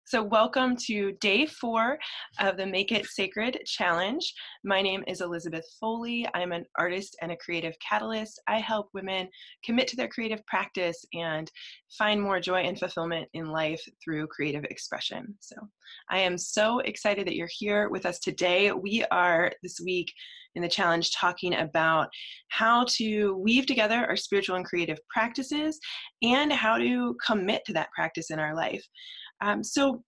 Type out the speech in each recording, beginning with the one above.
So welcome to day 4 of the Make It Sacred Challenge. My name is Elizabeth Foley. I'm an artist and a creative catalyst. I help women commit to their creative practice and find more joy and fulfillment in life through creative expression. So I am so excited that you're here with us today. We are this week in the challenge talking about how to weave together our spiritual and creative practices and how to commit to that practice in our life. So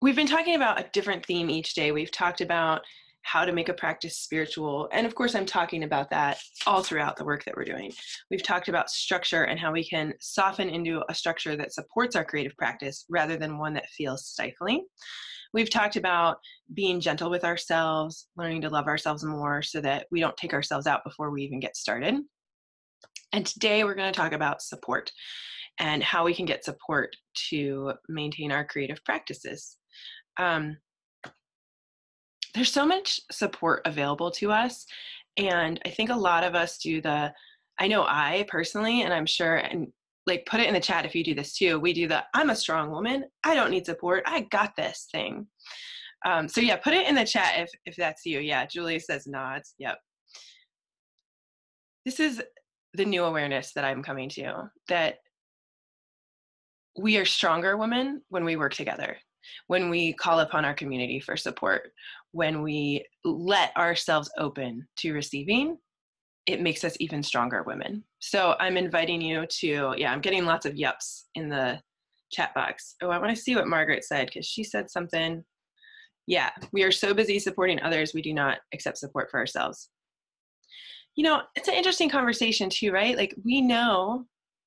we've been talking about a different theme each day. We've talked about how to make a practice spiritual. And of course, I'm talking about that all throughout the work that we're doing. We've talked about structure and how we can soften into a structure that supports our creative practice rather than one that feels stifling. We've talked about being gentle with ourselves, learning to love ourselves more so that we don't take ourselves out before we even get started. And today we're going to talk about support and how we can get support to maintain our creative practices. There's so much support available to us, and I think a lot of us do I know I personally, and I'm sure, and like put it in the chat if you do this too, we do I'm a strong woman, I don't need support, I got this thing. So yeah, put it in the chat if that's you. Yeah, Julie says nods, yep. This is the new awareness that I'm coming to, that we are stronger women when we work together, when we call upon our community for support, when we let ourselves open to receiving. It makes us even stronger women. So I'm inviting you to, I'm getting lots of yups in the chat box. Oh, I want to see what Margaret said, because she said something. Yeah, we are so busy supporting others, we do not accept support for ourselves. You know, it's an interesting conversation too, right? Like, we know,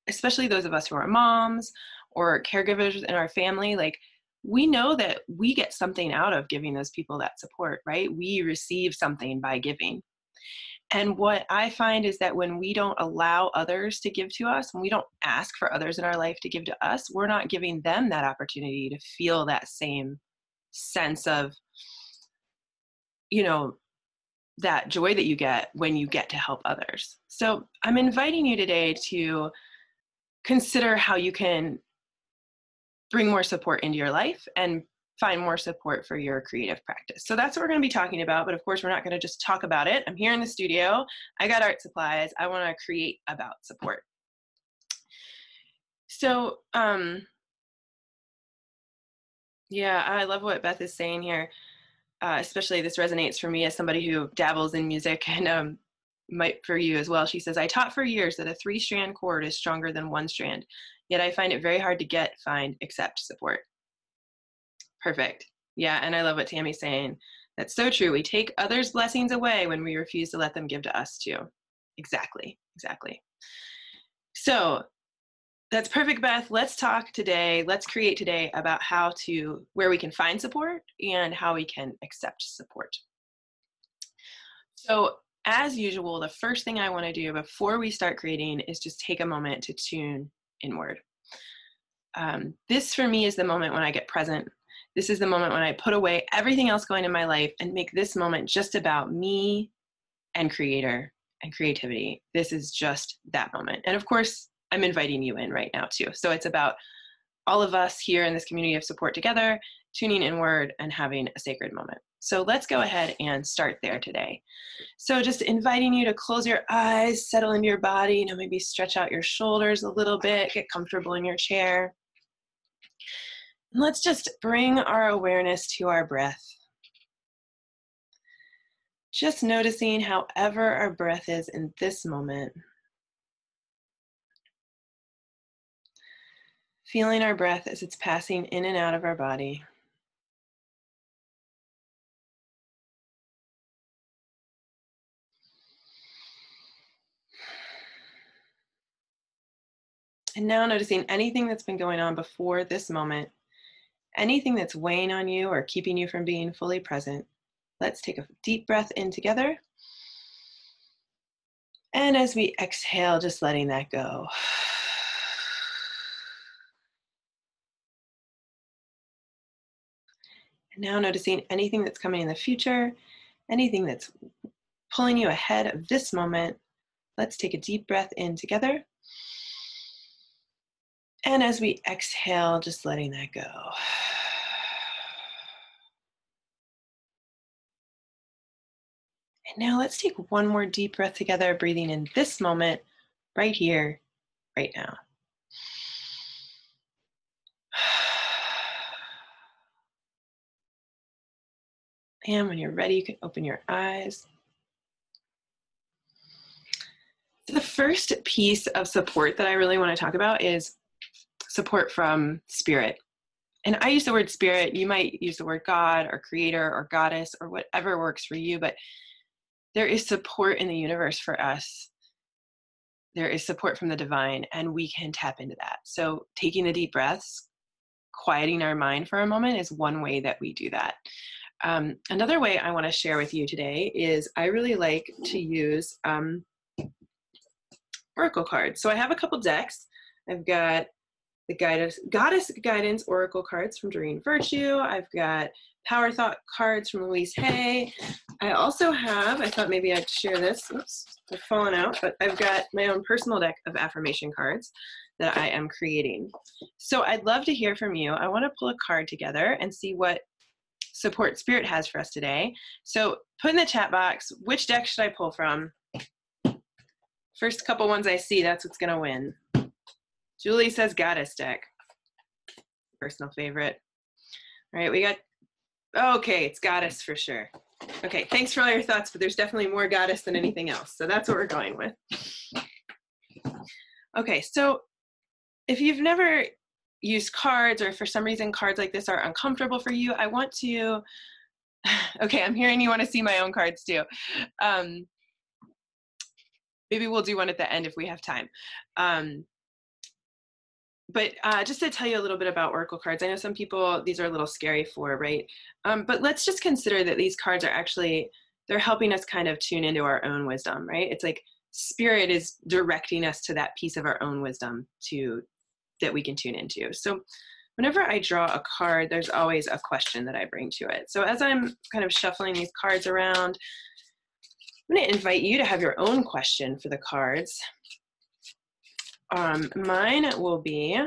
especially those of us who are moms or caregivers in our family, like, we know that we get something out of giving those people that support, right? We receive something by giving. And what I find is that when we don't allow others to give to us, when we don't ask for others in our life to give to us, we're not giving them that opportunity to feel that same sense of, that joy that you get when you get to help others. So I'm inviting you today to consider how you can bring more support into your life and find more support for your creative practice. So that's what we're going to be talking about. But of course, we're not going to just talk about it. I'm here in the studio. I got art supplies. I want to create about support. So, yeah, I love what Beth is saying here. Especially this resonates for me as somebody who dabbles in music, and might for you as well. She says, I taught for years that a 3-strand cord is stronger than 1 strand, yet I find it very hard to find, accept support. Perfect. Yeah, and I love what Tammy's saying. That's so true. We take others' blessings away when we refuse to let them give to us too. Exactly. So that's perfect, Beth. Let's talk today. Let's create today about where we can find support and how we can accept support. So as usual, the first thing I want to do before we start creating is just take a moment to tune inward. This for me is the moment when I get present. This is the moment when I put away everything else going in my life and make this moment just about me and creator and creativity. This is just that moment. And of course, I'm inviting you in right now too. So it's about all of us here in this community of support together, tuning inward and having a sacred moment. So let's go ahead and start there today. So just inviting you to close your eyes, settle into your body, maybe stretch out your shoulders a little bit, get comfortable in your chair. And let's just bring our awareness to our breath. Just noticing however our breath is in this moment. Feeling our breath as it's passing in and out of our body. And now noticing anything that's been going on before this moment, anything that's weighing on you or keeping you from being fully present. Let's take a deep breath in together. And as we exhale, just letting that go. And now noticing anything that's coming in the future, anything that's pulling you ahead of this moment. Let's take a deep breath in together. And as we exhale, just letting that go. And now let's take one more deep breath together, breathing in this moment, right here, right now. And when you're ready, you can open your eyes. The first piece of support that I really want to talk about is support from spirit. And I use the word spirit. You might use the word God or creator or goddess or whatever works for you, but there is support in the universe for us. There is support from the divine, and we can tap into that. So taking the deep breaths, quieting our mind for a moment is one way that we do that. Another way I want to share with you today is I really like to use oracle cards. So I have a couple decks. I've got the Goddess Guidance Oracle cards from Doreen Virtue. I've got Power Thought cards from Louise Hay. I also have, I thought maybe I'd share this. Oops, they're falling out, but I've got my own personal deck of affirmation cards that I am creating. So I'd love to hear from you. I want to pull a card together and see what support spirit has for us today. So put in the chat box, which deck should I pull from? First couple ones I see, that's what's going to win. Julie says Goddess deck. Personal favorite. All right, we got, okay, it's Goddess for sure. Okay, thanks for all your thoughts, but there's definitely more Goddess than anything else. So that's what we're going with. Okay, so if you've never used cards, or if for some reason cards like this are uncomfortable for you, I want to, okay, I'm hearing you want to see my own cards too. Maybe we'll do one at the end if we have time. But just to tell you a little bit about oracle cards, I know some people, these are a little scary for, right? But let's just consider that these cards are actually, they're helping us kind of tune into our own wisdom, right? It's like spirit is directing us to that piece of our own wisdom that we can tune into. So whenever I draw a card, there's always a question that I bring to it. So as I'm kind of shuffling these cards around, I'm going to invite you to have your own question for the cards. Mine will be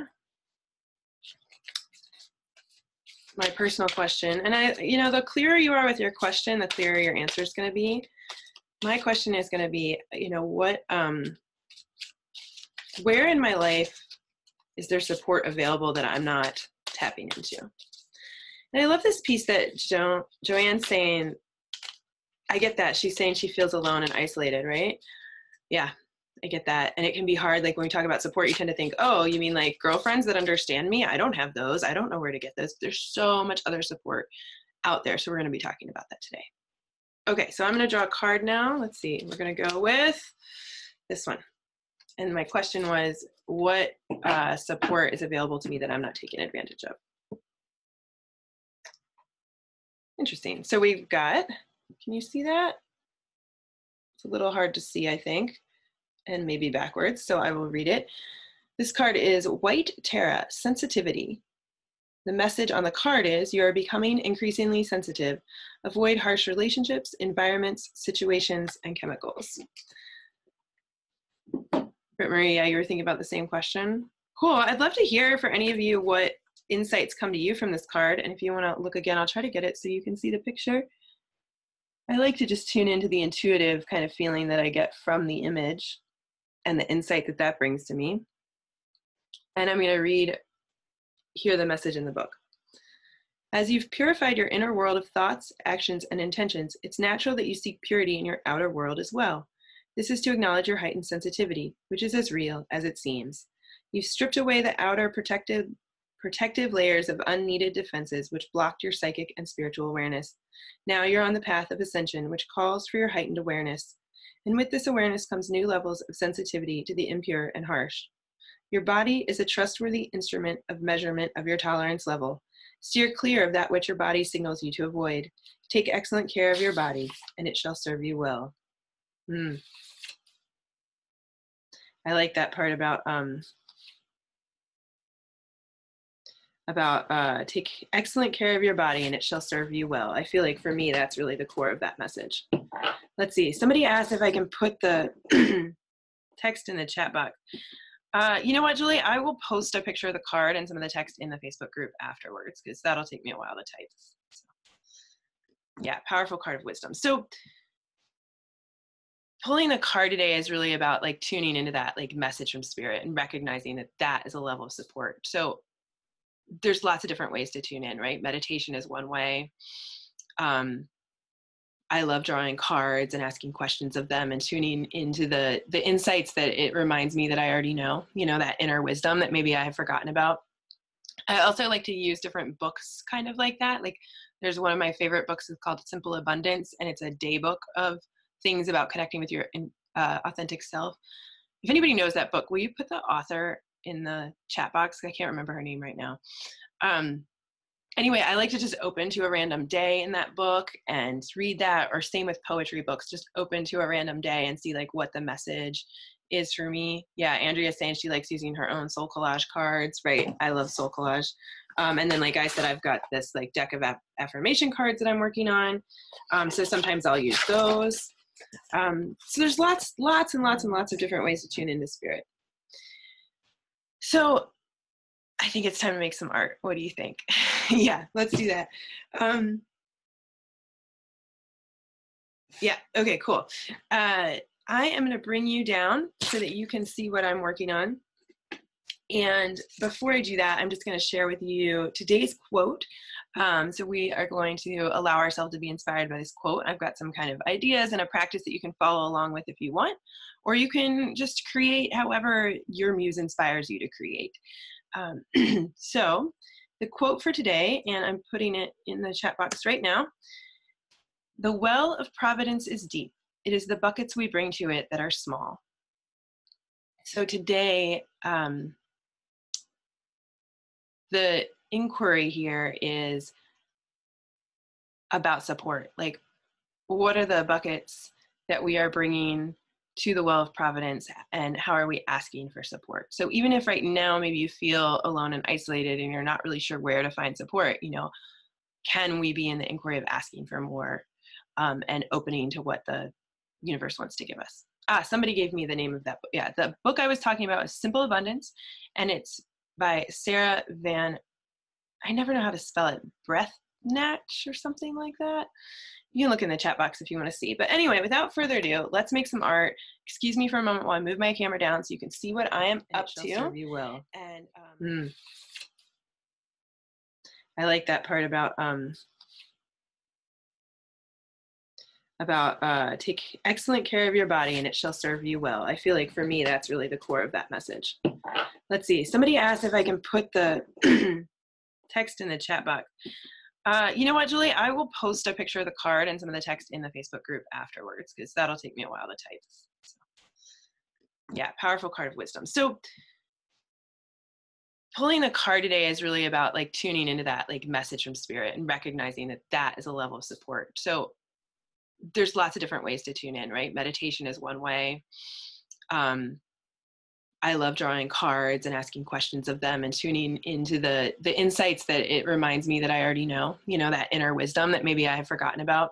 my personal question. And the clearer you are with your question, the clearer your answer is going to be. My question is going to be, where in my life is there support available that I'm not tapping into? And I love this piece that Joanne's saying, I get that. She's saying she feels alone and isolated, right? Yeah, I get that. And it can be hard. Like when we talk about support, you tend to think, oh, you mean like girlfriends that understand me? I don't have those. I don't know where to get those. There's so much other support out there. So we're going to be talking about that today. Okay, so I'm going to draw a card now. Let's see. We're going to go with this one. And my question was, what support is available to me that I'm not taking advantage of? Interesting. So we've got, can you see that? It's a little hard to see, I think, and maybe backwards, so I will read it. This card is White Terra, Sensitivity. The message on the card is, you are becoming increasingly sensitive. Avoid harsh relationships, environments, situations, and chemicals. Britt Marie, you were thinking about the same question? Cool, I'd love to hear for any of you what insights come to you from this card, and if you want to look again, I'll try to get it so you can see the picture. I like to just tune into the intuitive kind of feeling that I get from the image and the insight that that brings to me. And I'm going to hear the message in the book. As you've purified your inner world of thoughts, actions, and intentions, it's natural that you seek purity in your outer world as well. This is to acknowledge your heightened sensitivity, which is as real as it seems. You've stripped away the outer protective layers of unneeded defenses which blocked your psychic and spiritual awareness. Now you're on the path of ascension, which calls for your heightened awareness. And with this awareness comes new levels of sensitivity to the impure and harsh. Your body is a trustworthy instrument of measurement of your tolerance level. Steer clear of that which your body signals you to avoid. Take excellent care of your body, and it shall serve you well. I like that part about take excellent care of your body and it shall serve you well. I feel like for me, that's really the core of that message. Let's see. Somebody asked if I can put the text in the chat box. You know what, Julie? I will post a picture of the card and some of the text in the Facebook group afterwards, because that'll take me a while to type. So, yeah, powerful card of wisdom. So pulling the card today is really about like tuning into that like message from spirit and recognizing that that is a level of support. So there's lots of different ways to tune in, right? Meditation is one way. I love drawing cards and asking questions of them and tuning into the insights that it reminds me that I already know, that inner wisdom that maybe I have forgotten about. I also like to use different books kind of like that. Like there's one of my favorite books is called Simple Abundance, and it's a day book of things about connecting with your authentic self. If anybody knows that book, will you put the author in the chat box? I can't remember her name right now. Anyway, I like to just open to a random day in that book and read that, or same with poetry books, just open to a random day and see like what the message is for me. Yeah, Andrea's saying she likes using her own soul collage cards, right? I love soul collage. And then like I said, I've got this like deck of affirmation cards that I'm working on. So sometimes I'll use those. So there's lots and lots of different ways to tune into spirit. So I think it's time to make some art. What do you think? Yeah, let's do that. Yeah, okay, cool. I am going to bring you down so that you can see what I'm working on. And before I do that, I'm just going to share with you today's quote. So we are going to allow ourselves to be inspired by this quote. I've got some kind of ideas and a practice that you can follow along with if you want, or you can just create however your muse inspires you to create. So the quote for today, and I'm putting it in the chat box right now: "The well of providence is deep. It is the buckets we bring to it that are small." So today, the inquiry here is about support. Like, what are the buckets that we are bringing to the well of providence, and how are we asking for support? So even if right now maybe you feel alone and isolated and you're not really sure where to find support, can we be in the inquiry of asking for more, and opening to what the universe wants to give us? Somebody gave me the name of that book. Yeah, the book I was talking about is Simple Abundance, and it's by Sarah Van, I never know how to spell it, Breathnach or something like that. You can look in the chat box if you want to see. But anyway, without further ado, let's make some art. Excuse me for a moment while I move my camera down so you can see what I am up to. Serve you well. And I like that part about take excellent care of your body and it shall serve you well. I feel like for me, that's really the core of that message. Let's see. Somebody asked if I can put the text in the chat box. You know what, Julie? I will post a picture of the card and some of the text in the Facebook group afterwards, because that'll take me a while to type. So, yeah, powerful card of wisdom. So pulling the card today is really about like tuning into that like message from spirit and recognizing that that is a level of support. So there's lots of different ways to tune in, right? Meditation is one way. I love drawing cards and asking questions of them and tuning into the insights that it reminds me that I already know, that inner wisdom that maybe I have forgotten about.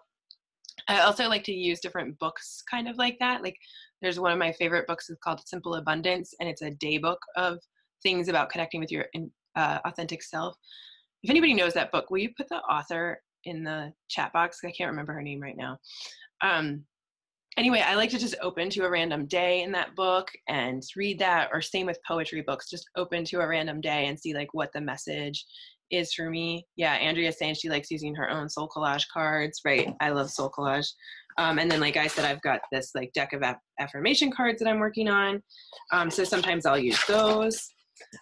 I also like to use different books kind of like that. Like there's one of my favorite books is called Simple Abundance, and it's a day book of things about connecting with your authentic self. If anybody knows that book, will you put the author in the chat box? I can't remember her name right now. Anyway, I like to just open to a random day in that book and read that, or same with poetry books, just open to a random day and see like what the message is for me. Yeah, Andrea's saying she likes using her own soul collage cards, right? I love soul collage. And then like I said, I've got this like deck of affirmation cards that I'm working on. So sometimes I'll use those.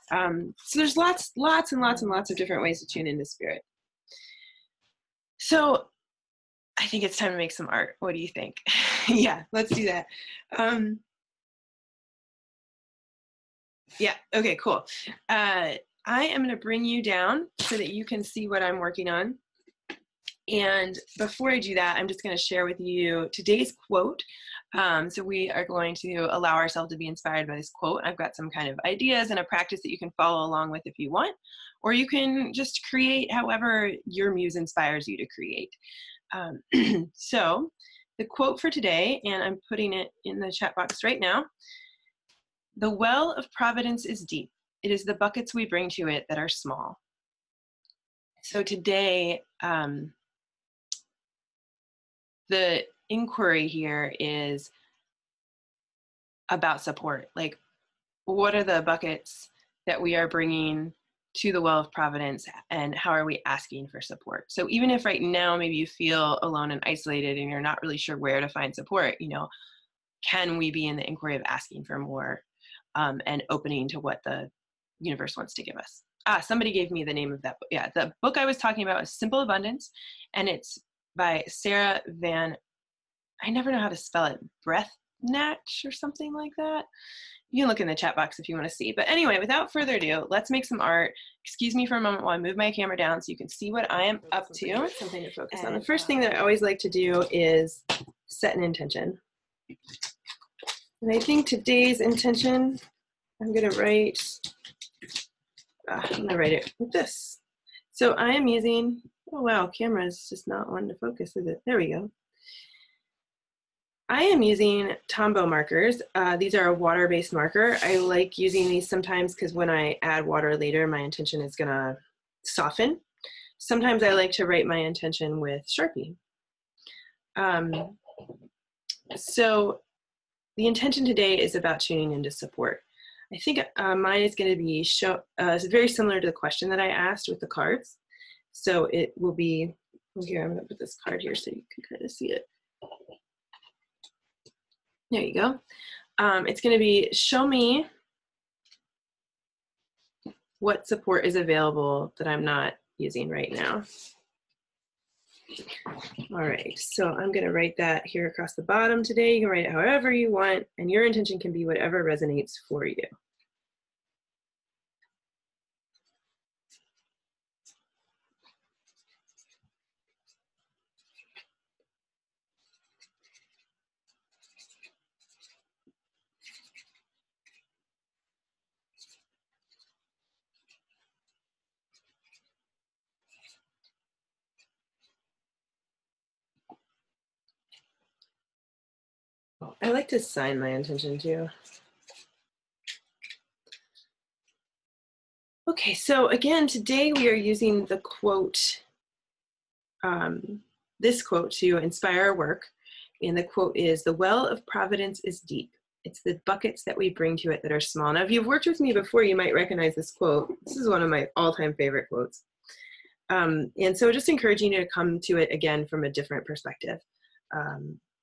So there's lots and lots of different ways to tune into spirit. So I think it's time to make some art. What do you think? Yeah, let's do that. Yeah, okay, cool. I am going to bring you down so that you can see what I'm working on. And before I do that, I'm just going to share with you today's quote. So we are going to allow ourselves to be inspired by this quote. I've got some kind of ideas and a practice that you can follow along with if you want, or you can just create however your muse inspires you to create. So the quote for today, and I'm putting it in the chat box right now: The well of providence is deep. It is the buckets we bring to it that are small. So today, the inquiry here is about support. Like, what are the buckets that we are bringing to the well of providence, and how are we asking for support? So even if right now maybe you feel alone and isolated and you're not really sure where to find support, you know, can we be in the inquiry of asking for more and opening to what the universe wants to give us? Somebody gave me the name of that book. Yeah, the book I was talking about is Simple Abundance, and it's by Sarah Van, I never know how to spell it, Breathnach or something like that. You can look in the chat box if you want to see. But anyway, without further ado, let's make some art. Excuse me for a moment while I move my camera down so you can see what I am up to. Something to focus on. The first thing that I always like to do is set an intention. And I think today's intention, I'm going to write it with this. So I am using, oh wow, camera is just not wanting to focus, is it? There we go. I am using Tombow markers. These are a water-based marker. I like using these sometimes because when I add water later, my intention is gonna soften. Sometimes I like to write my intention with Sharpie. So the intention today is about tuning into support. I think mine is gonna be it's very similar to the question that I asked with the cards. So it will be, here, I'm gonna put this card here so you can kind of see it. There you go. It's going to be, show me what support is available that I'm not using right now. All right, so I'm going to write that here across the bottom today. You can write it however you want, and your intention can be whatever resonates for you. I like to sign my intention too. Okay, so again, today we are using the quote, this quote to inspire our work. And the quote is, "The well of providence is deep. It's the buckets that we bring to it that are small." Now, if you've worked with me before, you might recognize this quote. This is one of my all-time favorite quotes. And so just encouraging you to come to it again from a different perspective.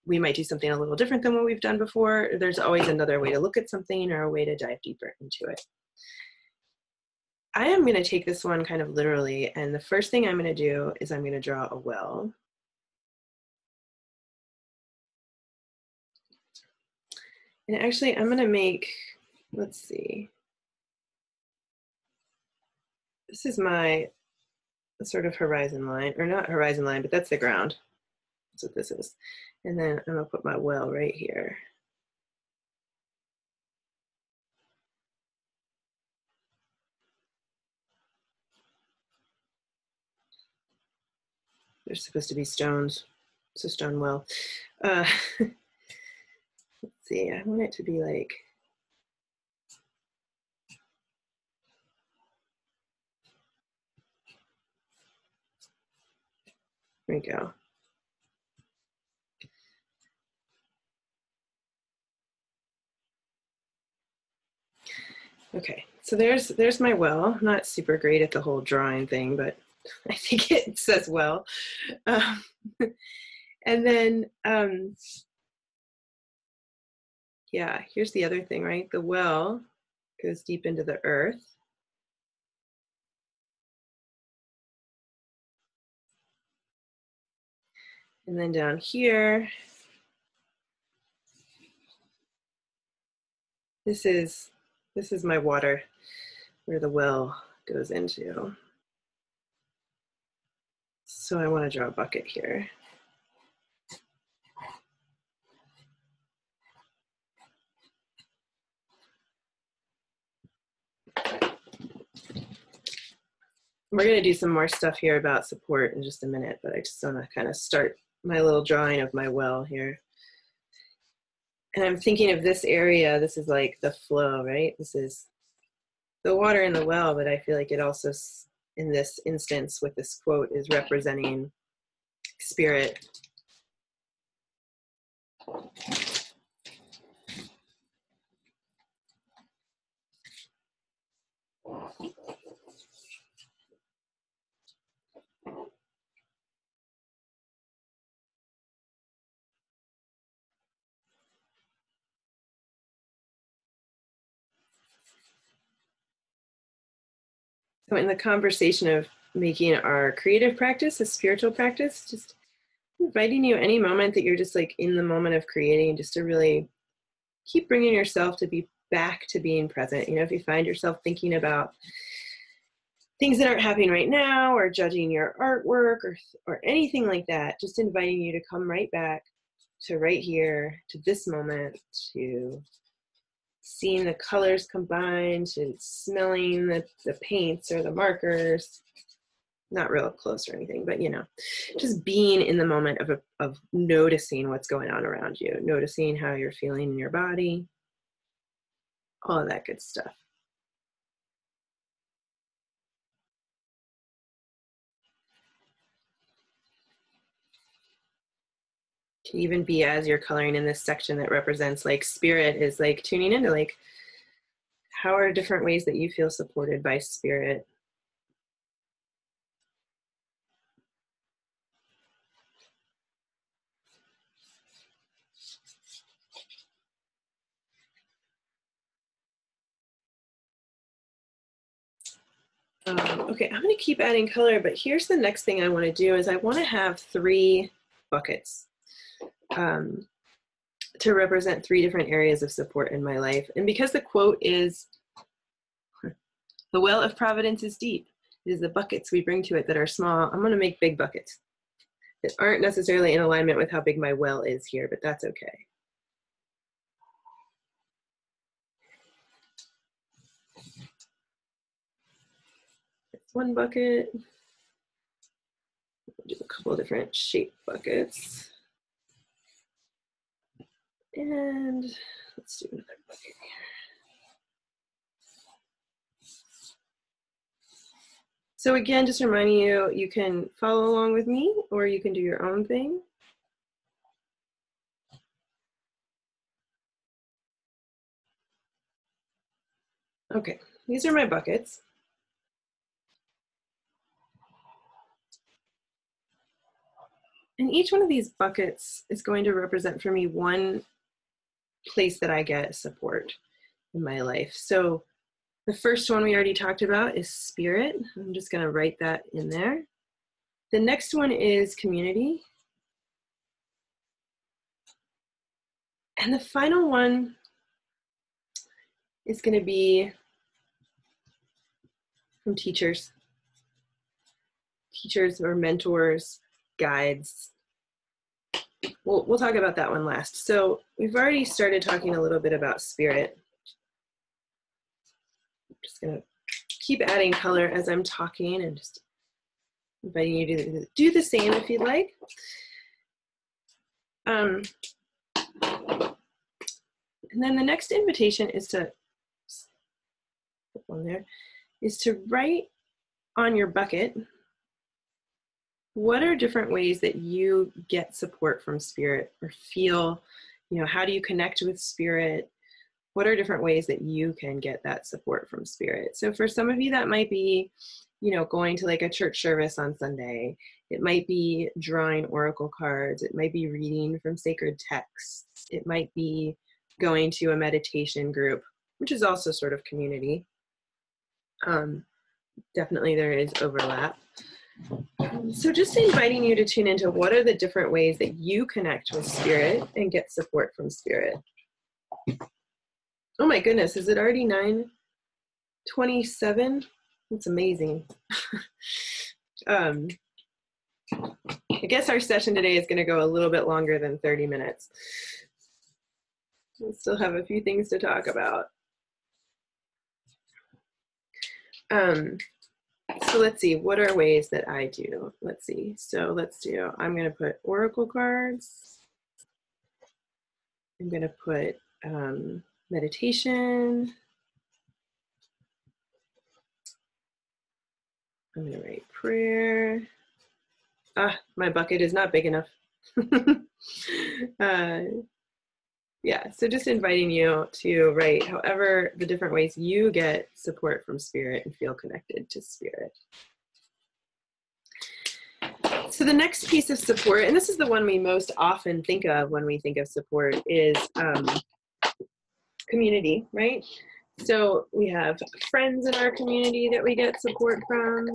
We might do something a little different than what we've done before. There's always another way to look at something or a way to dive deeper into it. I am going to take this one kind of literally, and the first thing I'm going to do is I'm going to draw a well. And actually, I'm going to make, let's see. This is my sort of horizon line, or not horizon line, but that's the ground. That's what this is. And then I'm going to put my well right here. There's supposed to be stones. It's a stone well. Let's see, I want it to be like, there we go. Okay, so there's my well. I'm not super great at the whole drawing thing, but I think it says well. And then, yeah, here's the other thing, right? The well goes deep into the earth. And then down here, this is my water where the well goes into. So I want to draw a bucket here. We're going to do some more stuff here about support in just a minute, but I just want to kind of start my little drawing of my well here. And I'm thinking of this area, this is like the flow, right? This is the water in the well, but I feel like it also, in this instance with this quote, is representing spirit. So in the conversation of making our creative practice a spiritual practice, just inviting you any moment that you're just like in the moment of creating, just to really keep bringing yourself to be back to being present. You know, if you find yourself thinking about things that aren't happening right now, or judging your artwork, or anything like that, just inviting you to come right back to right here, to this moment, to seeing the colors combined, to smelling the paints or the markers. Not real close or anything, but you know, just being in the moment of noticing what's going on around you, noticing how you're feeling in your body, all of that good stuff. To even be, as you're coloring in this section that represents like spirit, is like tuning into like, how are different ways that you feel supported by spirit? Okay, I'm going to keep adding color, but here's the next thing I want to do is I want to have 3 buckets to represent 3 different areas of support in my life. And because the quote is, the well of providence is deep, it is the buckets we bring to it that are small. I'm going to make big buckets that aren't necessarily in alignment with how big my well is here, but that's okay. That's one bucket. I'll do a couple of different shape buckets. And let's do another bucket here. So again, just reminding you, you can follow along with me or you can do your own thing. Okay, these are my buckets. And each one of these buckets is going to represent for me one place that I get support in my life. So the first one we already talked about is spirit. I'm just going to write that in there. The next one is community. And the final one is going to be from teachers. Teachers or mentors, guides. We'll talk about that one last. So we've already started talking a little bit about spirit. I'm just going to keep adding color as I'm talking and just inviting you to do the same if you'd like. And then the next invitation is to, put one there, is to write on your bucket, what are different ways that you get support from spirit or feel, you know, how do you connect with spirit? What are different ways that you can get that support from spirit? So for some of you, that might be, you know, going to like a church service on Sunday. It might be drawing oracle cards. It might be reading from sacred texts. It might be going to a meditation group, which is also sort of community. Definitely there is overlap. So just inviting you to tune into what are the different ways that you connect with spirit and get support from spirit. Oh my goodness, is it already 9:27? That's amazing. I guess our session today is going to go a little bit longer than 30 minutes. We still have a few things to talk about. So let's see, what are ways that I do? Let's see. So let's do, I'm going to put oracle cards. I'm going to put meditation. I'm going to write prayer. My bucket is not big enough. Yeah, so just inviting you to write however the different ways you get support from spirit and feel connected to spirit. So the next piece of support, and this is the one we most often think of when we think of support, is community, right? So we have friends in our community that we get support from.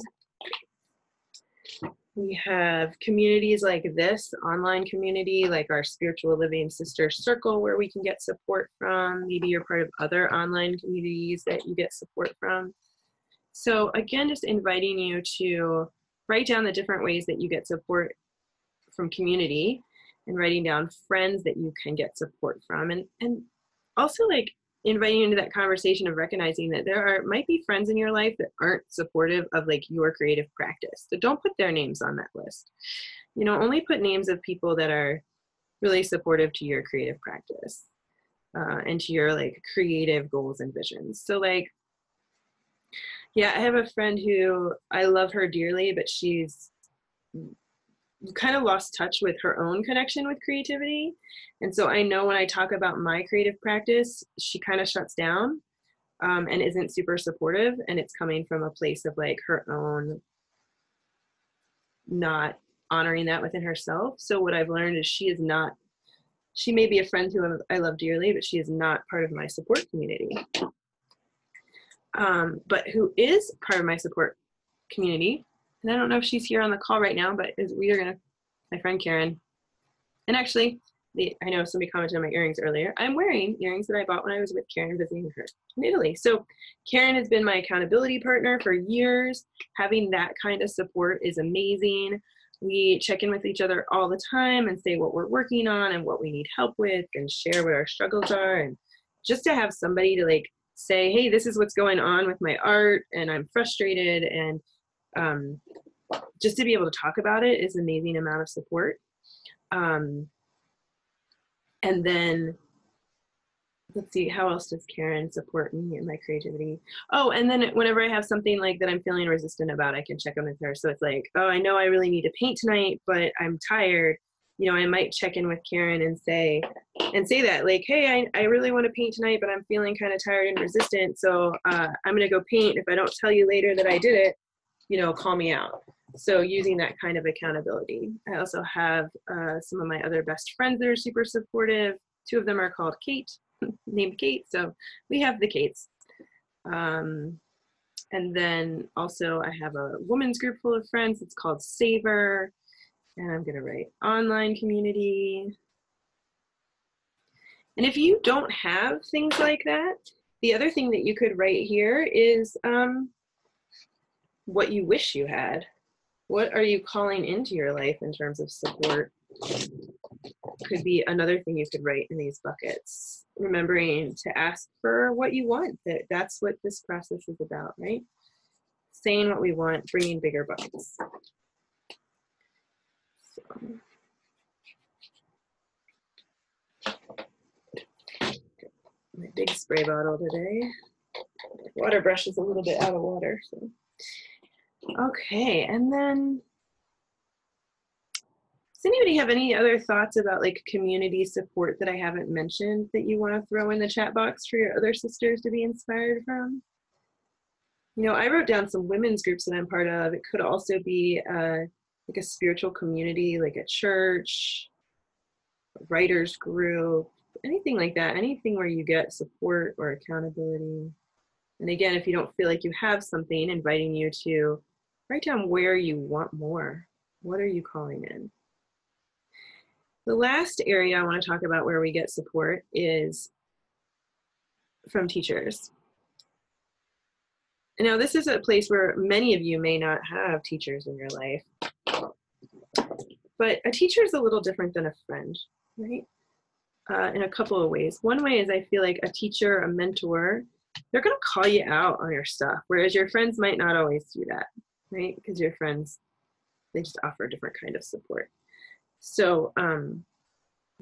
We have communities like this, online community, like our Spiritual Living Sister Circle, where we can get support from. Maybe you're part of other online communities that you get support from. So again, just inviting you to write down the different ways that you get support from community, and writing down friends that you can get support from. And also like inviting you into that conversation of recognizing that there might be friends in your life that aren't supportive of like your creative practice. So don't put their names on that list. You know, only put names of people that are really supportive to your creative practice and to your like creative goals and visions. So like, yeah, I have a friend who I love her dearly, but she's kind of lost touch with her own connection with creativity. And so I know when I talk about my creative practice, she kind of shuts down and isn't super supportive. And it's coming from a place of like her own not honoring that within herself. So what I've learned is she may be a friend who I love dearly, but she is not part of my support community. But who is part of my support community, and I don't know if she's here on the call right now, but my friend Karen. And actually, I know somebody commented on my earrings earlier. I'm wearing earrings that I bought when I was with Karen visiting her in Italy. So Karen has been my accountability partner for years. Having that kind of support is amazing. We check in with each other all the time and say what we're working on and what we need help with and share what our struggles are. And just to have somebody to like say, hey, this is what's going on with my art and I'm frustrated, and just to be able to talk about it is an amazing amount of support. And then let's see, how else does Karen support me in my creativity? Oh, and then whenever I have something like that I'm feeling resistant about, I can check in with her. So it's like, oh, I know I really need to paint tonight, but I'm tired. You know, I might check in with Karen and say that like, hey, I really want to paint tonight, but I'm feeling kind of tired and resistant. So I'm going to go paint. If I don't tell you later that I did it, you know, call me out. So using that kind of accountability. I also have some of my other best friends that are super supportive. Two of them are called Kate, named Kate. So we have the Kates. And then also I have a women's group full of friends. It's called Savor. And I'm going to write online community. And if you don't have things like that, the other thing that you could write here is what you wish you had. What are you calling into your life in terms of support? Could be another thing you could write in these buckets. Remembering to ask for what you want. That's what this process is about, right? Saying what we want, bringing bigger buckets. So. My big spray bottle today. Water brush is a little bit out of water. So. Okay, and then does anybody have any other thoughts about like community support that I haven't mentioned that you want to throw in the chat box for your other sisters to be inspired from? You know, I wrote down some women's groups that I'm part of. It could also be like a spiritual community, like a church, a writer's group, anything like that, anything where you get support or accountability. And again, if you don't feel like you have something, inviting you to write down where you want more. What are you calling in? The last area I want to talk about where we get support is from teachers. Now, this is a place where many of you may not have teachers in your life, but a teacher is a little different than a friend, right? In a couple of ways. One way is I feel like a teacher, a mentor, they're going to call you out on your stuff, whereas your friends might not always do that, right? Because your friends, they just offer a different kind of support. So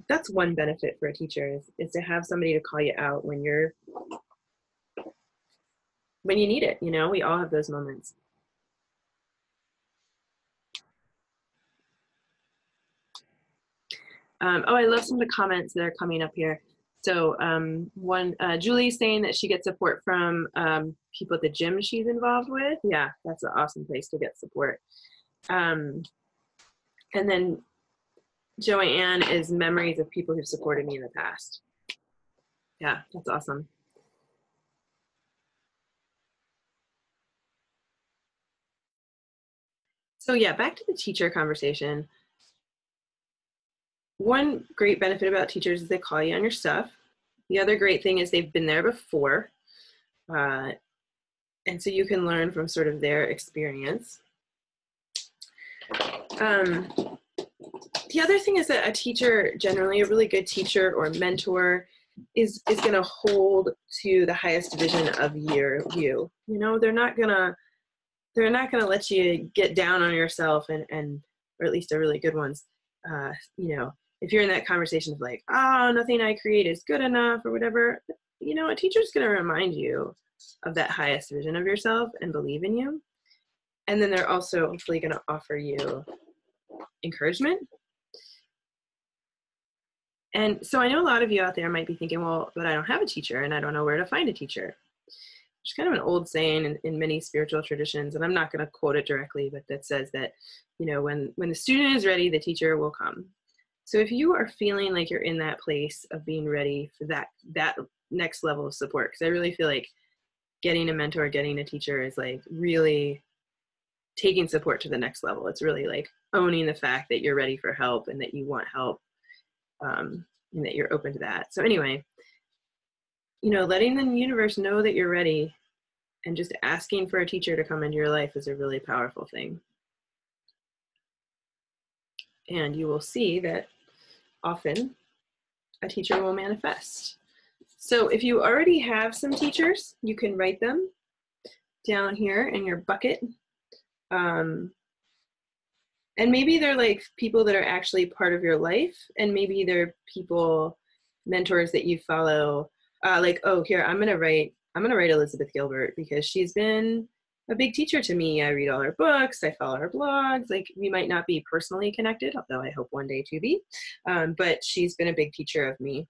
that's one benefit for a teacher is to have somebody to call you out when you need it. You know, we all have those moments. Oh, I love some of the comments that are coming up here. So Julie's saying that she gets support from people at the gym she's involved with. Yeah, that's an awesome place to get support. And then Joanne is memories of people who've supported me in the past. Yeah, that's awesome. So yeah, back to the teacher conversation. One great benefit about teachers is they call you on your stuff. The other great thing is they've been there before. And so you can learn from sort of their experience. The other thing is that a teacher, generally a really good teacher or mentor, is going to hold to the highest division of you. You know, they're not gonna let you get down on yourself, and or at least the really good ones. You know, if you're in that conversation of like, oh, nothing I create is good enough or whatever, you know, a teacher's going to remind you of that highest vision of yourself and believe in you. And then they're also hopefully going to offer you encouragement. And so I know a lot of you out there might be thinking, well, but I don't have a teacher and I don't know where to find a teacher. It's kind of an old saying in many spiritual traditions, and I'm not going to quote it directly, but that says that, you know, when the student is ready, the teacher will come. So if you are feeling like you're in that place of being ready for that next level of support, because I really feel like getting a mentor, getting a teacher is like really taking support to the next level. It's really like owning the fact that you're ready for help and that you want help, and that you're open to that. So anyway, you know, letting the universe know that you're ready and just asking for a teacher to come into your life is a really powerful thing. And you will see that often a teacher will manifest. So if you already have some teachers, you can write them down here in your bucket. And maybe they're like people that are actually part of your life, and maybe they're people, mentors that you follow. Like, oh, here, I'm gonna write Elizabeth Gilbert because she's been a big teacher to me. I read all her books, I follow her blogs. Like, we might not be personally connected, although I hope one day to be, but she's been a big teacher of me.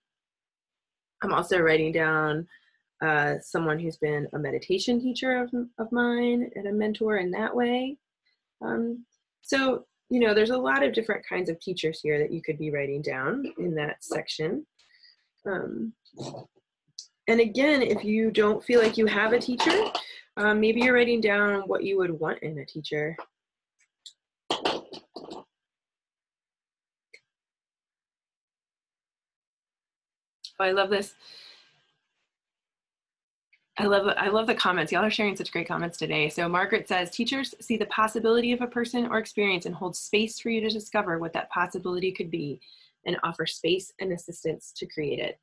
I'm also writing down someone who's been a meditation teacher of mine and a mentor in that way. So, you know, there's a lot of different kinds of teachers here that you could be writing down in that section. And again, if you don't feel like you have a teacher, maybe you're writing down what you would want in a teacher. Oh, I love this. I love the comments. Y'all are sharing such great comments today. So Margaret says, teachers see the possibility of a person or experience and hold space for you to discover what that possibility could be and offer space and assistance to create it.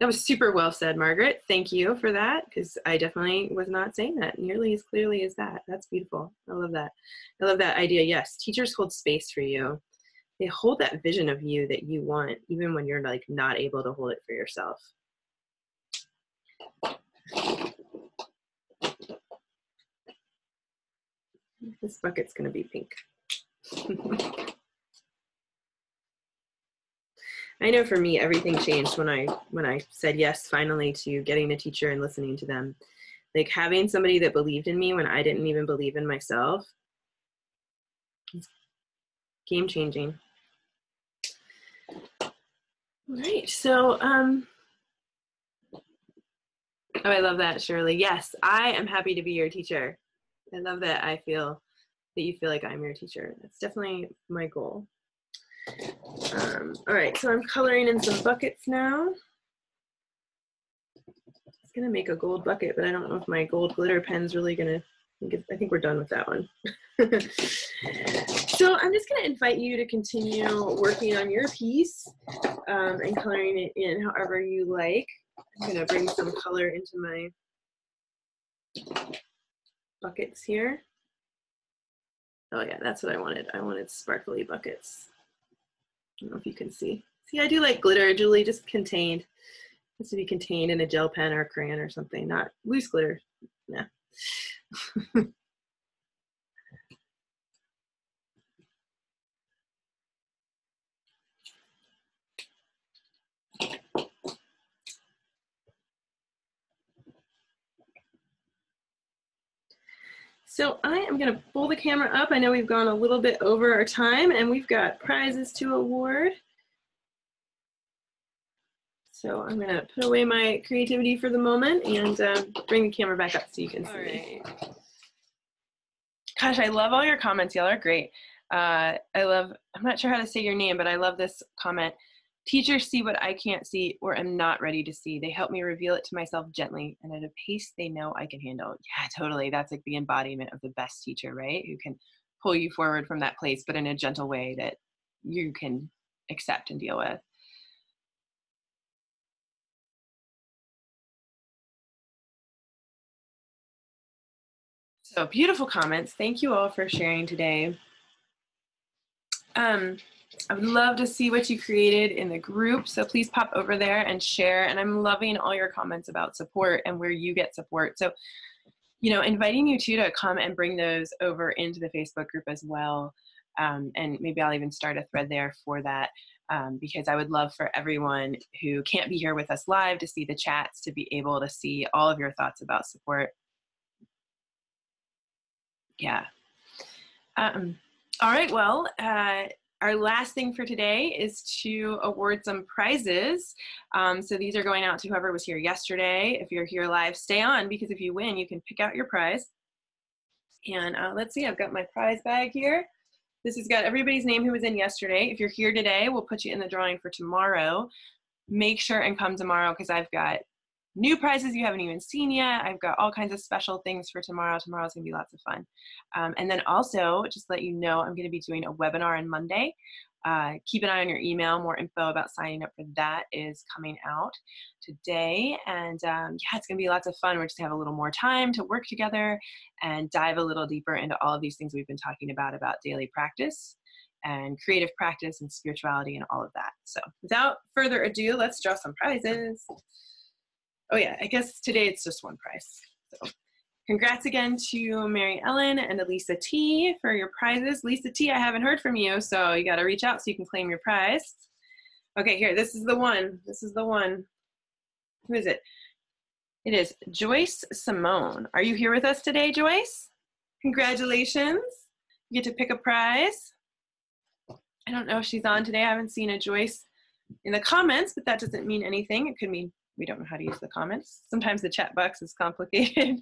That was super well said, Margaret. Thank you for that, because I definitely was not saying that nearly as clearly as that. That's beautiful. I love that. I love that idea. Yes, teachers hold space for you. They hold that vision of you that you want, even when you're like not able to hold it for yourself. This bucket's going to be pink. I know for me, everything changed when I said yes finally to getting a teacher and listening to them. Like, having somebody that believed in me when I didn't even believe in myself. Game changing. All right, so oh, I love that, Shirley. Yes, I am happy to be your teacher. I love that I feel that you feel like I'm your teacher. That's definitely my goal. All right, so I'm coloring in some buckets now. It's gonna make a gold bucket, but I don't know if my gold glitter pen's really gonna, I think we're done with that one. So I'm just gonna invite you to continue working on your piece and coloring it in however you like. I'm gonna bring some color into my buckets here. Oh yeah, that's what I wanted. I wanted sparkly buckets. I don't know if you can see. See, I do like glitter, Julie, just contained. It has to be contained in a gel pen or a crayon or something, not loose glitter. Yeah. So I am going to pull the camera up. I know we've gone a little bit over our time and we've got prizes to award. So I'm going to put away my creativity for the moment and bring the camera back up so you can see me. Gosh, I love all your comments. Y'all are great. I'm not sure how to say your name, but I love this comment. Teachers see what I can't see or am not ready to see. They help me reveal it to myself gently and at a pace they know I can handle. Yeah, totally. That's like the embodiment of the best teacher, right? Who can pull you forward from that place, but in a gentle way that you can accept and deal with. So beautiful comments. Thank you all for sharing today. I would love to see what you created in the group, so please pop over there and share. And I'm loving all your comments about support and where you get support. So, you know, inviting you to come and bring those over into the Facebook group as well. And maybe I'll even start a thread there for that, because I would love for everyone who can't be here with us live to see the chats, to be able to see all of your thoughts about support. Yeah. All right, well, our last thing for today is to award some prizes. So these are going out to whoever was here yesterday. If you're here live, stay on, because if you win, you can pick out your prize. And let's see, I've got my prize bag here. This has got everybody's name who was in yesterday. If you're here today, we'll put you in the drawing for tomorrow. Make sure and come tomorrow, because I've got new prizes you haven't even seen yet. I've got all kinds of special things for tomorrow. Tomorrow's gonna be lots of fun. And then also, just let you know, I'm gonna be doing a webinar on Monday. Keep an eye on your email. More info about signing up for that is coming out today. And yeah, it's gonna be lots of fun. We're just gonna have a little more time to work together and dive a little deeper into all of these things we've been talking about daily practice and creative practice and spirituality and all of that. So without further ado, let's draw some prizes. Oh yeah, I guess today it's just one prize. So congrats again to Mary Ellen and Elisa T for your prizes. Lisa T, I haven't heard from you, so you got to reach out so you can claim your prize. Okay, here, this is the one. This is the one. Who is it? It is Joyce Simone. Are you here with us today, Joyce? Congratulations. You get to pick a prize. I don't know if she's on today. I haven't seen a Joyce in the comments, but that doesn't mean anything. It could mean we don't know how to use the comments. Sometimes the chat box is complicated.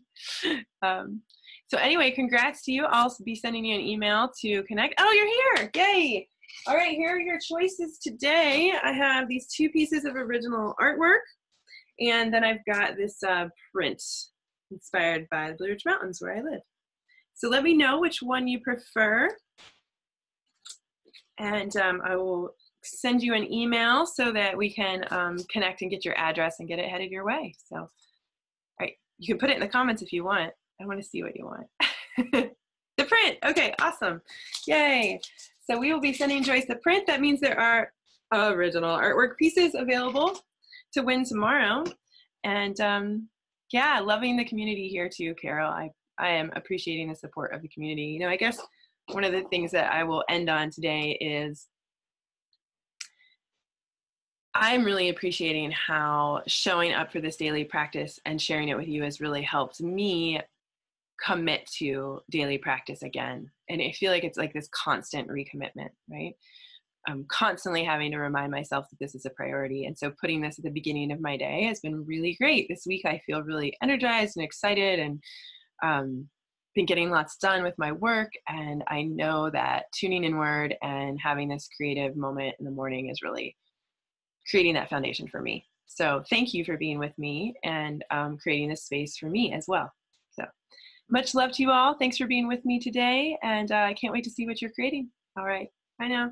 So anyway, congrats to you. I'll be sending you an email to connect. Oh, you're here, yay. All right, here are your choices today. I have these 2 pieces of original artwork, and then I've got this print inspired by the Blue Ridge Mountains where I live. So let me know which one you prefer. And I will send you an email so that we can connect and get your address and get it headed your way. So, all right, you can put it in the comments if you want. I want to see what you want. The print, okay, awesome, yay. So we will be sending Joyce the print. That means there are original artwork pieces available to win tomorrow. And yeah, loving the community here too, Carol. I am appreciating the support of the community. You know, I guess one of the things that I will end on today is I'm really appreciating how showing up for this daily practice and sharing it with you has really helped me commit to daily practice again. And I feel like it's like this constant recommitment, right? I'm constantly having to remind myself that this is a priority. And so putting this at the beginning of my day has been really great. This week I feel really energized and excited, and been getting lots done with my work. And I know that tuning inward and having this creative moment in the morning is really creating that foundation for me. So thank you for being with me and creating this space for me as well. So much love to you all. Thanks for being with me today. And I can't wait to see what you're creating. All right. Bye now.